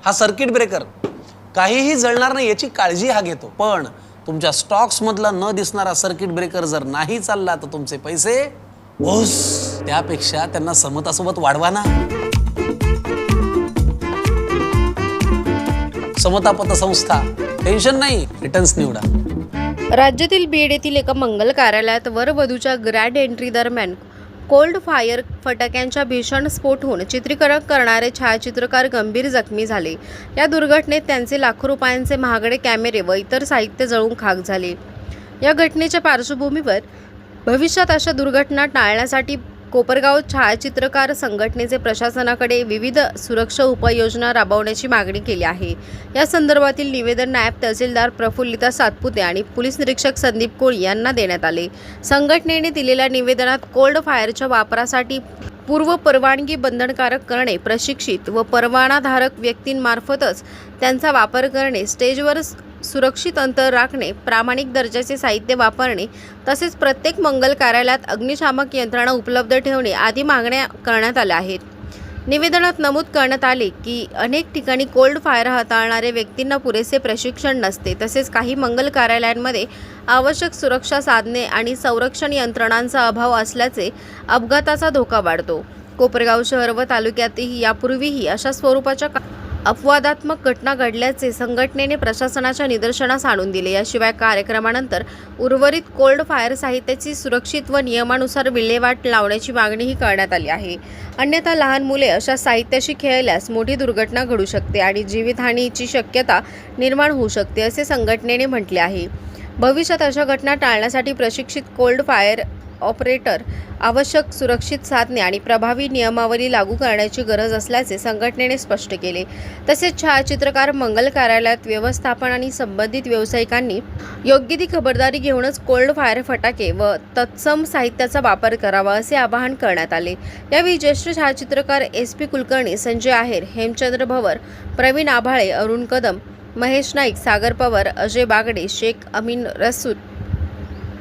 हा circuit breaker काहीही जळणार नाही याची काळजी हा घेतो, पण तुमच्या स्टॉक्स मधला न दिसणारा सर्किट ब्रेकर जर नाही चालला तर तुमचे पैसे ओस. त्यापेक्षा त्यांना समतासोबत वाढवा ना. समता पतसंस्था, टेन्शन नाही, रिटर्न्स निवडा. राज्यातील बीड येथील एका मंगल कार्यालयात वरवधूच्या ग्रँड एंट्री दरम्यान कोल्ड फायर फटाक्यांच्या भीषण स्फोट होऊन चित्रीकरण करणारे छायाचित्रकार गंभीर जखमी झाले. या दुर्घटनेत त्यांचे लाखो रुपयांचे महागडे कॅमेरे व इतर साहित्य जळून खाक झाले. या घटनेच्या पार्श्वभूमीवर भविष्यात अशा दुर्घटना टाळण्यासाठी कोपरगाव छायाचित्रकार संघटनेचे प्रशासनाकडे विविध सुरक्षा उपाययोजना राबवण्याची मागणी केली आहे. या संदर्भातील निवेदन नायब तहसीलदार प्रफुल्लिता सातपुते आणि पोलीस निरीक्षक संदीप कोळी यांना देण्यात आले. संघटनेने दिलेल्या निवेदनात कोल्ड फायरच्या वापरासाठी पूर्व परवानगी बंधनकारक करणे, प्रशिक्षित व परवानाधारक व्यक्तींमार्फतच त्यांचा वापर करणे, स्टेजवर सुरक्षित अंतर राखणे, प्रामाणिक दर्जाचे साहित्य वापरणे तसेच प्रत्येक मंगल कार्यालयात अग्निशामक यंत्रणा उपलब्ध ठेवणे आदी मागण्या करण्यात आल्या आहेत. निवेदनात नमूद करण्यात आले की अनेक ठिकाणी कोल्ड फायर हाताळणाऱ्या व्यक्तींना पुरेसे प्रशिक्षण नसते, तसेच काही मंगल कार्यालयांमध्ये आवश्यक सुरक्षा साधने आणि संरक्षण यंत्रणांचा अभाव असल्याचे अपघाताचा धोका वाढतो. कोपरगाव शहर व तालुक्यातही यापूर्वीही अशा स्वरूपाच्या अपवादात्मक घटना घडल्याचे संघटनेने प्रशासनाच्या निदर्शनास आणून दिले. याशिवाय कार्यक्रमानंतर उर्वरित कोल्ड फायर साहित्याची सुरक्षित व नियमानुसार विल्हेवाट लावण्याची मागणीही करण्यात आली आहे. अन्यथा लहान मुले अशा साहित्याशी खेळल्यास मोठी दुर्घटना घडू शकते आणि जीवितहानीची शक्यता निर्माण होऊ शकते, असे संघटनेने म्हटले आहे. भविष्यात अशा घटना टाळण्यासाठी प्रशिक्षित कोल्ड फायर ऑपरेटर, आवश्यक सुरक्षित साधने आणि प्रभावी नियमावली लागू करण्याची गरज असल्याचे संघटनेने स्पष्ट केले. तसेच छायाचित्रकार मंगल कार्यालयात व्यवस्थापन आणि संबंधित व्यावसायिकांनी योग्य ती खबरदारी घेऊनच कोल्ड फायर फटाके व तत्सम साहित्याचा वापर करावा, असे आवाहन करण्यात आले. यावेळी ज्येष्ठ छायाचित्रकार SP कुलकर्णी, संजय आहेर, हेमचंद्र भवर, प्रवीण आभाळे, अरुण कदम, महेश नाईक, सागर पवार, अजय बागडे, शेख अमीन रसूल,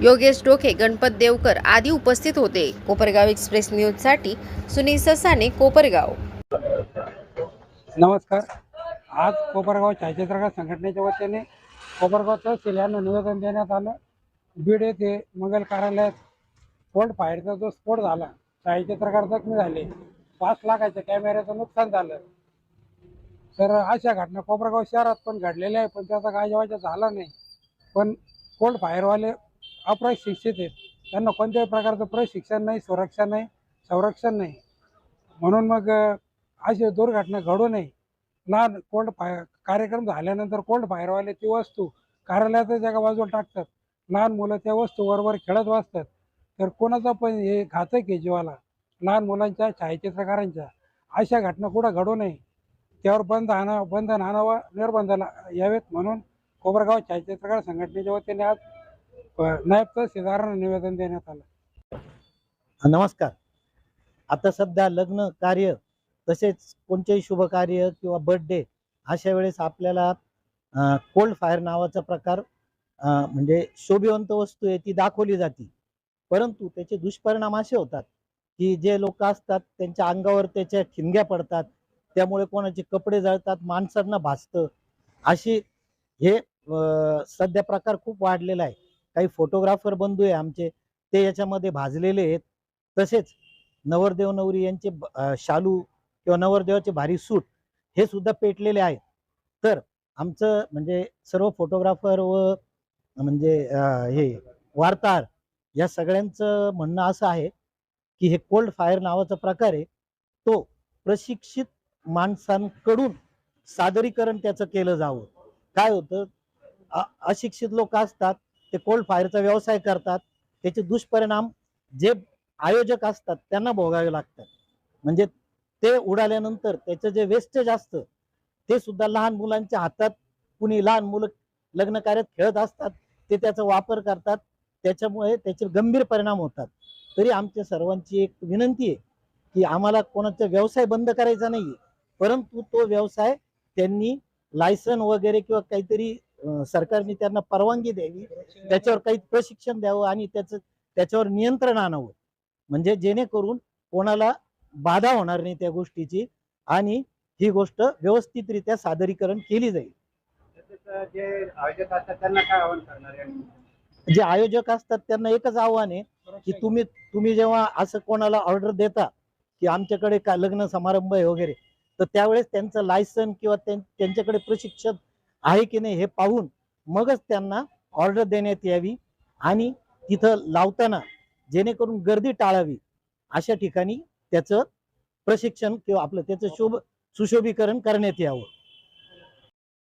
योगेश डोके, गणपत देवकर आदी उपस्थित होते. कोपरगाव एक्सप्रेस न्यूजसाठी सुनील ससाने, कोपरगाव. नमस्कार. आज कोपरगाव छायाचित्रकार संघटनेच्या वतीने कोपरगाव तहसील यांना निवेदन देण्यात आलं. बीड येथे मंगल कार्यालयात कोल्ड फायरचा जो स्फोट झाला, छायाचित्रकार जखमी झाले, 5 लाखाच्या कॅमेऱ्याचं नुकसान झालं. तर अशा घटना कोपरगाव शहरात पण घडलेल्या आहे, पण त्याचा काय जेव्हा झाला नाही. पण कोल्ड फायरवाले अप्रशिक्षित आहेत, त्यांना कोणत्याही प्रकारचं प्रशिक्षण नाही, सुरक्षा नाही, संरक्षण नाही. म्हणून मग अशी दुर्घटना घडू नये. लहान कोल्ड फायर कार्यक्रम झाल्यानंतर कोल्ड फायरवाले ती वस्तू कार्यालयातच एका बाजूला टाकतात. लहान मुलं त्या वस्तू वरवर खेळत वाचतात. तर कोणाचा पण हे घातक आहे जीवाला, लहान मुलांच्या, छायाचित्रकारांच्या. अशा घटना कुठं घडू नये, त्यावर बंधन आणावं, निर्बंध यावेत म्हणून कोपरगाव छायाचित्रकार संघटनेच्या वतीने आज नायब तहसीलदारांना निवेदन देण्यात आलं. नमस्कार. आता सध्या लग्न कार्य तसेच कोणतेही शुभ कार्य किंवा बर्थडे अशा वेळेस आपल्याला कोल्ड फायर नावाचा प्रकार म्हणजे शोभिवंत वस्तू आहे ती दाखवली जाते. परंतु त्याचे दुष्परिणाम असे होतात की जे लोक असतात त्यांच्या अंगावर त्याच्या ठिणग्या पडतात, त्यामुळे कोणाचे कपडे जळतात, माणसांना भासतं. अशी हे सध्या प्रकार खूप वाढलेला आहे. काही फोटोग्राफर बंधू आहे आमचे, ते याच्यामध्ये भाजलेले आहेत. तसेच नवरदेव नवरी यांचे शालू किंवा नवरदेवाचे भारी सूट हे सुद्धा पेटलेले आहेत. तर आमचं म्हणजे सर्व फोटोग्राफर व म्हणजे हे वार्ताहर या सगळ्यांचं म्हणणं असं आहे की हे कोल्ड फायर नावाचा प्रकार आहे तो प्रशिक्षित माणसांकडून सादरीकरण त्याचं केलं जावं. काय होतं, अशिक्षित लोक असतात, ते कोल्ड फायरचा व्यवसाय करतात, त्याचे दुष्परिणाम जे आयोजक असतात त्यांना भोगावे लागतात. म्हणजे ते उडाल्यानंतर त्याचं जे वेस्टेज असतं ते सुद्धा लहान मुलांच्या हातात, कुणी लहान मुलं लग्न कार्यात खेळत असतात, ते त्याचा वापर करतात, त्याच्यामुळे त्याचे गंभीर परिणाम होतात. तरी आमच्या सर्वांची एक विनंती आहे की आम्हाला कोणाचा व्यवसाय बंद करायचा नाही, परंतु तो व्यवसाय त्यांनी लायसन वगैरे किंवा काहीतरी सरकारने त्यांना परवानगी द्यावी, त्याच्यावर काही प्रशिक्षण द्यावं आणि त्याच्यावर नियंत्रण आणावं, म्हणजे जेणेकरून कोणाला बाधा होणार नाही त्या गोष्टीची आणि ही गोष्ट व्यवस्थितरित्या सादरीकरण केली जाईल. जे आयोजक असतात त्यांना काय आवाहन करणार आहे? जे आयोजक असतात त्यांना एकच आव्हान आहे की तुम्ही जेव्हा असं कोणाला ऑर्डर देता की आमच्याकडे का लग्न समारंभ आहे वगैरे, तर त्यावेळेस त्यांचं लायसन किंवा त्यांच्याकडे प्रशिक्षण आहे की नाही हे पाहून मगच त्यांना ऑर्डर देण्यात यावी आणि तिथं लावताना जेणेकरून गर्दी टाळावी अशा ठिकाणी त्याचं प्रशिक्षण किंवा आपलं त्याचं सुशोभीकरण करण्यात यावं.